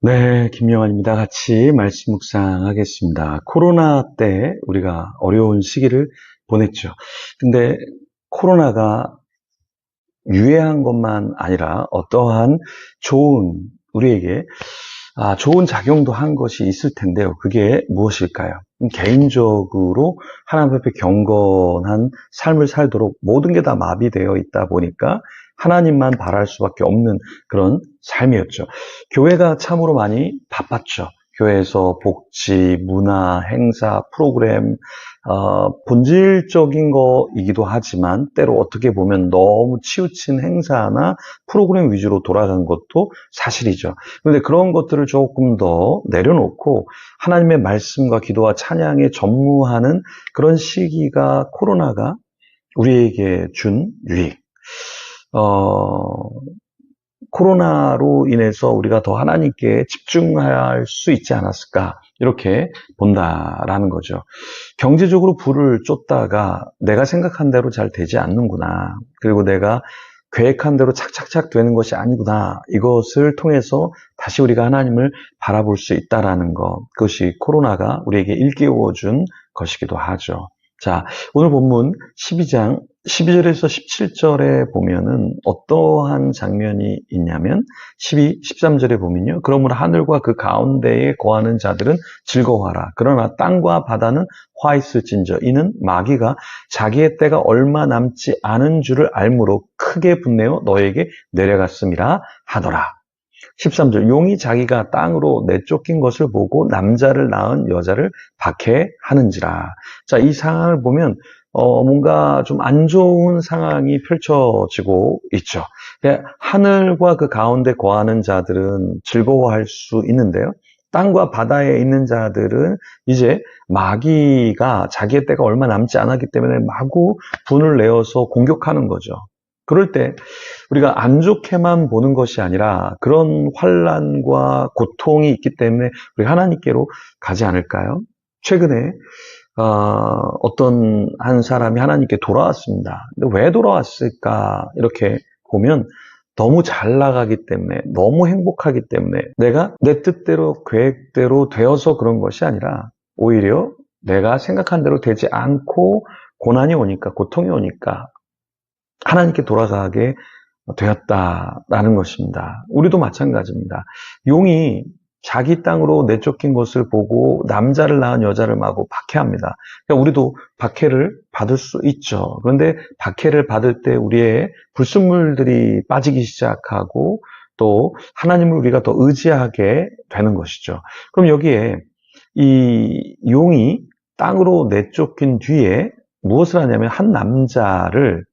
네, 김영환입니다. 같이 말씀 묵상하겠습니다. 코로나 때 우리가 어려운 시기를 보냈죠. 근데 코로나가 유해한 것만 아니라 어떠한 우리에게 좋은 작용도 한 것이 있을 텐데요. 그게 무엇일까요? 개인적으로 하나님 앞에 경건한 삶을 살도록 모든 게 다 마비되어 있다 보니까 하나님만 바랄 수밖에 없는 그런 삶이었죠. 교회가 참으로 많이 바빴죠. 교회에서 복지, 문화, 행사, 프로그램, 본질적인 거이기도 하지만 때로 어떻게 보면 너무 치우친 행사나 프로그램 위주로 돌아간 것도 사실이죠. 그런데 그런 것들을 조금 더 내려놓고 하나님의 말씀과 기도와 찬양에 전무하는 그런 시기가 코로나가 우리에게 준 유익. 코로나로 인해서 우리가 더 하나님께 집중할 수 있지 않았을까 이렇게 본다라는 거죠. 경제적으로 부를 쫓다가 내가 생각한 대로 잘 되지 않는구나. 그리고 내가 계획한 대로 착착착 되는 것이 아니구나. 이것을 통해서 다시 우리가 하나님을 바라볼 수 있다라는 것. 그것이 코로나가 우리에게 일깨워 준 것이기도 하죠. 자, 오늘 본문 12장 12절에서 17절에 보면은 어떠한 장면이 있냐면 13절에 보면요. 그러므로 하늘과 그 가운데에 거하는 자들은 즐거워하라. 그러나 땅과 바다는 화 있을진저 이는 마귀가 자기의 때가 얼마 남지 않은 줄을 알므로 크게 분내어 너에게 내려갔음이라 하더라. 13절 용이 자기가 땅으로 내쫓긴 것을 보고 남자를 낳은 여자를 박해하는지라. 자, 이 상황을 보면 뭔가 좀 안 좋은 상황이 펼쳐지고 있죠. 하늘과 그 가운데 거하는 자들은 즐거워할 수 있는데요. 땅과 바다에 있는 자들은 이제 마귀가 자기의 때가 얼마 남지 않았기 때문에 마구 분을 내어서 공격하는 거죠. 그럴 때 우리가 안 좋게만 보는 것이 아니라 그런 환난과 고통이 있기 때문에 우리 하나님께로 가지 않을까요? 최근에 어떤 한 사람이 하나님께 돌아왔습니다. 근데 왜 돌아왔을까? 이렇게 보면 너무 잘 나가기 때문에, 너무 행복하기 때문에 내가 내 뜻대로, 계획대로 되어서 그런 것이 아니라 오히려 내가 생각한 대로 되지 않고 고난이 오니까, 고통이 오니까 하나님께 돌아가게 되었다라는 것입니다. 우리도 마찬가지입니다. 용이 자기 땅으로 내쫓긴 것을 보고 남자를 낳은 여자를 마구 박해합니다. 그러니까 우리도 박해를 받을 수 있죠. 그런데 박해를 받을 때 우리의 불순물들이 빠지기 시작하고 또 하나님을 우리가 더 의지하게 되는 것이죠. 그럼 여기에 이 용이 땅으로 내쫓긴 뒤에 무엇을 하냐면 한 남자를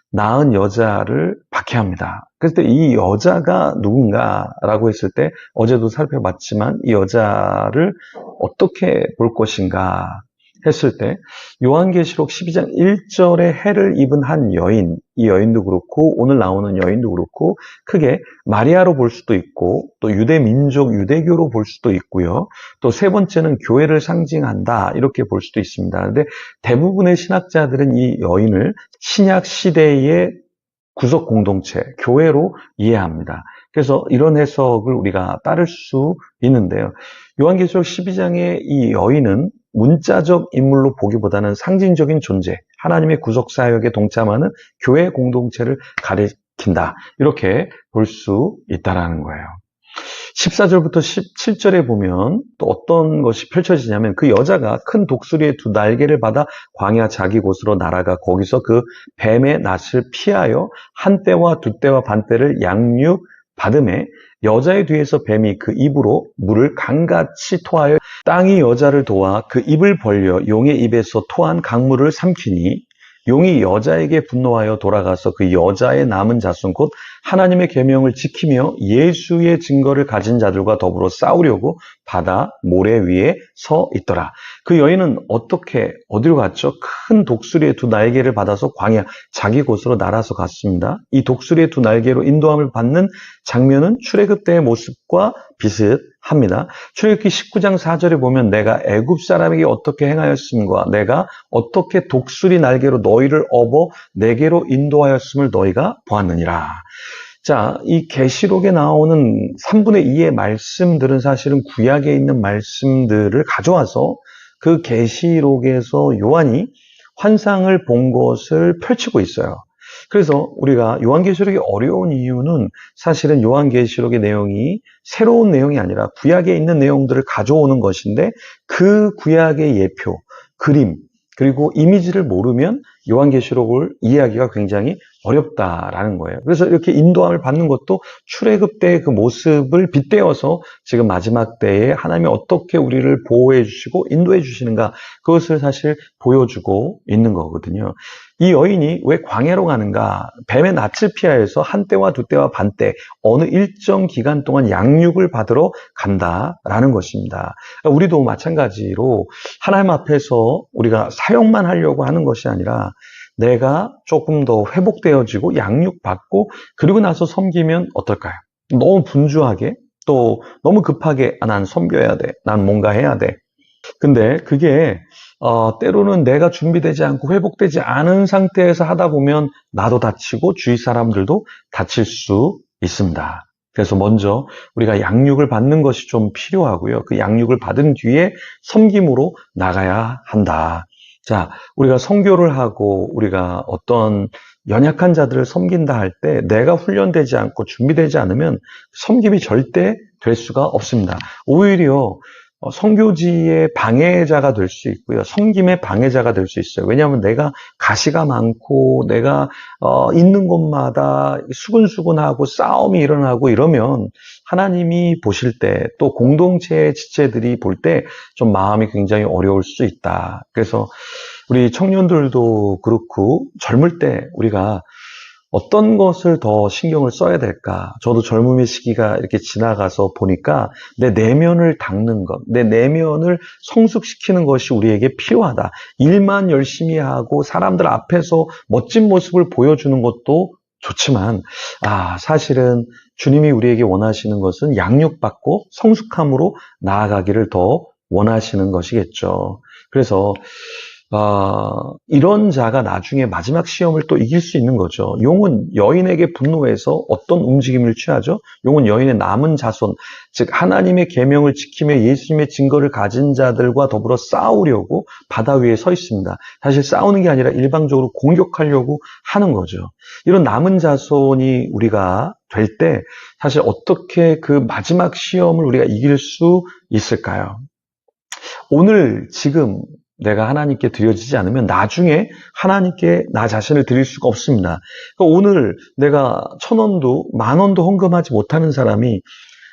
낳은 여자를 박해합니다. 그럴 때 이 여자가 누군가라고 했을 때 어제도 살펴봤지만 이 여자를 어떻게 볼 것인가 했을 때 요한계시록 12장 1절에 해를 입은 한 여인, 이 여인도 그렇고 오늘 나오는 여인도 그렇고 크게 마리아로 볼 수도 있고 또 유대 민족, 유대교로 볼 수도 있고요. 또 세 번째는 교회를 상징한다 이렇게 볼 수도 있습니다. 그런데 대부분의 신학자들은 이 여인을 신약 시대의 구속 공동체, 교회로 이해합니다. 그래서 이런 해석을 우리가 따를 수 있는데요. 요한계시록 12장의 이 여인은 문자적 인물로 보기보다는 상징적인 존재, 하나님의 구속 사역에 동참하는 교회 공동체를 가리킨다. 이렇게 볼 수 있다라는 거예요. 14절부터 17절에 보면 또 어떤 것이 펼쳐지냐면 그 여자가 큰 독수리의 두 날개를 받아 광야 자기 곳으로 날아가 거기서 그 뱀의 낯을 피하여 한 떼와 두 떼와 반 떼를 양육 받음에 여자의 뒤에서 뱀이 그 입으로 물을 강같이 토하여 땅이 여자를 도와 그 입을 벌려 용의 입에서 토한 강물을 삼키니 용이 여자에게 분노하여 돌아가서 그 여자의 남은 자손 곧 하나님의 계명을 지키며 예수의 증거를 가진 자들과 더불어 싸우려고 바다 모래 위에 서 있더라. 그 여인은 어디로 갔죠? 큰 독수리의 두 날개를 받아서 광야 자기 곳으로 날아서 갔습니다. 이 독수리의 두 날개로 인도함을 받는 장면은 출애굽 때의 모습과 비슷합니다. 출애굽기 19장 4절에 보면 내가 애굽 사람에게 어떻게 행하였음과 내가 어떻게 독수리 날개로 너희를 업어 내게로 인도하였음을 너희가 보았느니라. 자, 이 계시록에 나오는 3분의 2의 말씀들은 사실은 구약에 있는 말씀들을 가져와서 그 계시록에서 요한이 환상을 본 것을 펼치고 있어요. 그래서 우리가 요한계시록이 어려운 이유는 사실은 요한계시록의 내용이 새로운 내용이 아니라 구약에 있는 내용들을 가져오는 것인데 그 구약의 예표, 그림, 그리고 이미지를 모르면 요한계시록을 이해하기가 굉장히 어렵다라는 거예요. 그래서 이렇게 인도함을 받는 것도 출애굽 때의 그 모습을 빗대어서 지금 마지막 때에 하나님이 어떻게 우리를 보호해 주시고 인도해 주시는가, 그것을 사실 보여주고 있는 거거든요. 이 여인이 왜 광야로 가는가? 뱀의 낯을 피하여서 한 때와 두 때와 반 때 어느 일정 기간 동안 양육을 받으러 간다라는 것입니다. 우리도 마찬가지로 하나님 앞에서 우리가 사역만 하려고 하는 것이 아니라 내가 조금 더 회복되어지고 양육받고 그리고 나서 섬기면 어떨까요? 너무 분주하게, 또 너무 급하게 난 섬겨야 돼, 난 뭔가 해야 돼. 근데 그게 때로는 내가 준비되지 않고 회복되지 않은 상태에서 하다 보면 나도 다치고 주위 사람들도 다칠 수 있습니다. 그래서 먼저 우리가 양육을 받는 것이 좀 필요하고요. 그 양육을 받은 뒤에 섬김으로 나가야 한다. 자, 우리가 선교를 하고 우리가 어떤 연약한 자들을 섬긴다 할 때 내가 훈련되지 않고 준비되지 않으면 섬김이 절대 될 수가 없습니다. 오히려 선교지의 방해자가 될 수 있고요. 섬김의 방해자가 될 수 있어요. 왜냐하면 내가 가시가 많고 내가 있는 곳마다 수근수근하고 싸움이 일어나고 이러면 하나님이 보실 때 또 공동체의 지체들이 볼 때 좀 마음이 굉장히 어려울 수 있다. 그래서 우리 청년들도 그렇고 젊을 때 우리가 어떤 것을 더 신경을 써야 될까? 저도 젊음의 시기가 이렇게 지나가서 보니까 내 내면을 닦는 것, 내 내면을 성숙시키는 것이 우리에게 필요하다. 일만 열심히 하고 사람들 앞에서 멋진 모습을 보여주는 것도 좋지만, 사실은 주님이 우리에게 원하시는 것은 양육받고 성숙함으로 나아가기를 더 원하시는 것이겠죠. 그래서 이런 자가 나중에 마지막 시험을 또 이길 수 있는 거죠. 용은 여인에게 분노해서 어떤 움직임을 취하죠? 용은 여인의 남은 자손, 즉 하나님의 계명을 지키며 예수님의 증거를 가진 자들과 더불어 싸우려고 바다 위에 서 있습니다. 사실 싸우는 게 아니라 일방적으로 공격하려고 하는 거죠. 이런 남은 자손이 우리가 될 때 사실 어떻게 그 마지막 시험을 우리가 이길 수 있을까요? 오늘 지금 내가 하나님께 드려지지 않으면 나중에 하나님께 나 자신을 드릴 수가 없습니다. 그러니까 오늘 내가 1,000원도 10,000원도 헌금하지 못하는 사람이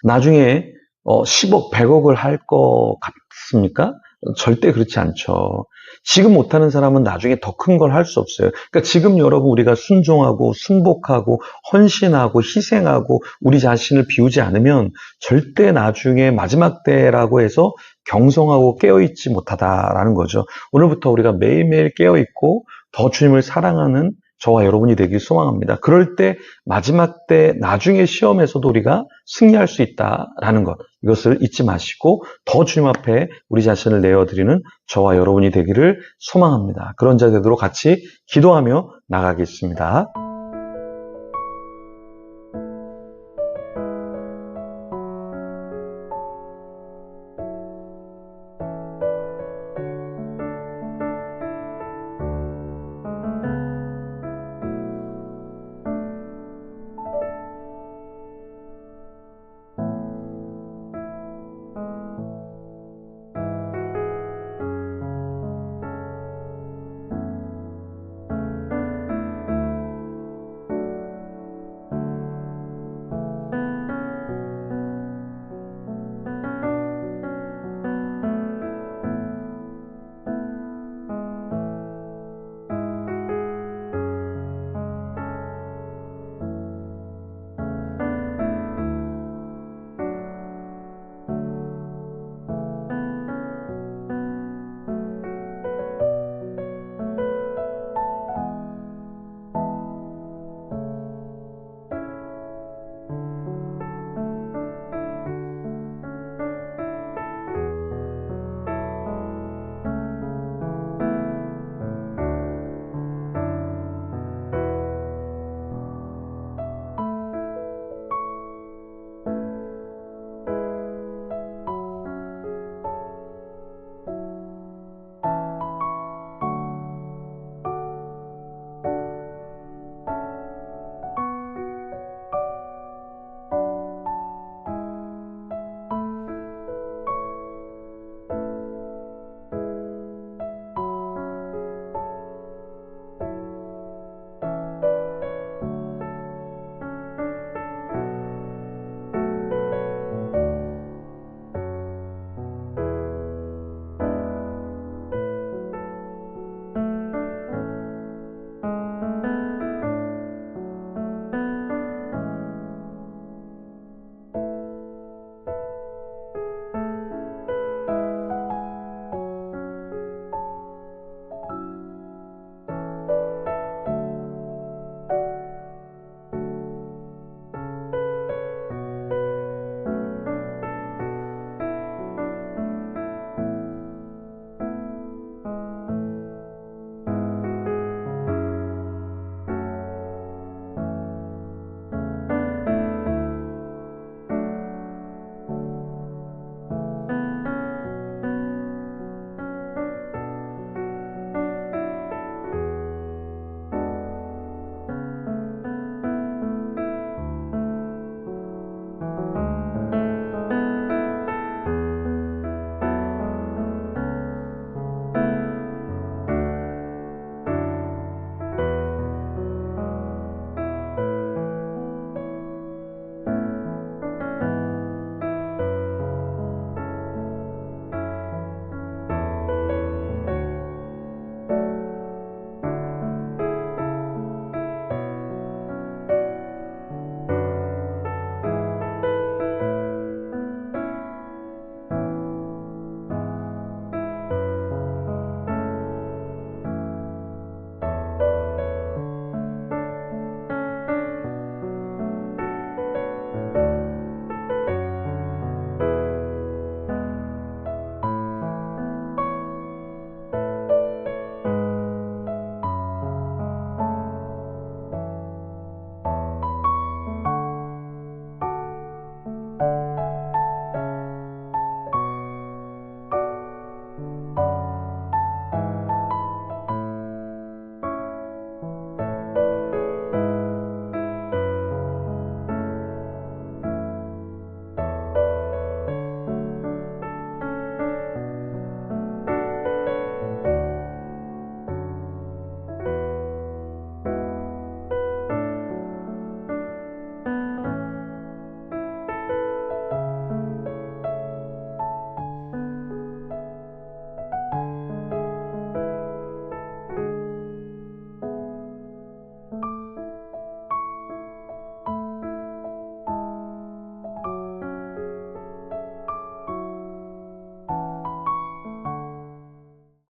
나중에 10억, 100억을 할 것 같습니까? 절대 그렇지 않죠. 지금 못하는 사람은 나중에 더 큰 걸 할 수 없어요. 그러니까 지금 여러분 우리가 순종하고 순복하고 헌신하고 희생하고 우리 자신을 비우지 않으면 절대 나중에 마지막 때라고 해서 경성하고 깨어있지 못하다라는 거죠. 오늘부터 우리가 매일매일 깨어있고 더 주님을 사랑하는 저와 여러분이 되길 소망합니다. 그럴 때 마지막 때 나중에 시험에서도 우리가 승리할 수 있다라는 것, 이것을 잊지 마시고 더 주님 앞에 우리 자신을 내어드리는 저와 여러분이 되기를 소망합니다. 그런 자 되도록 같이 기도하며 나가겠습니다.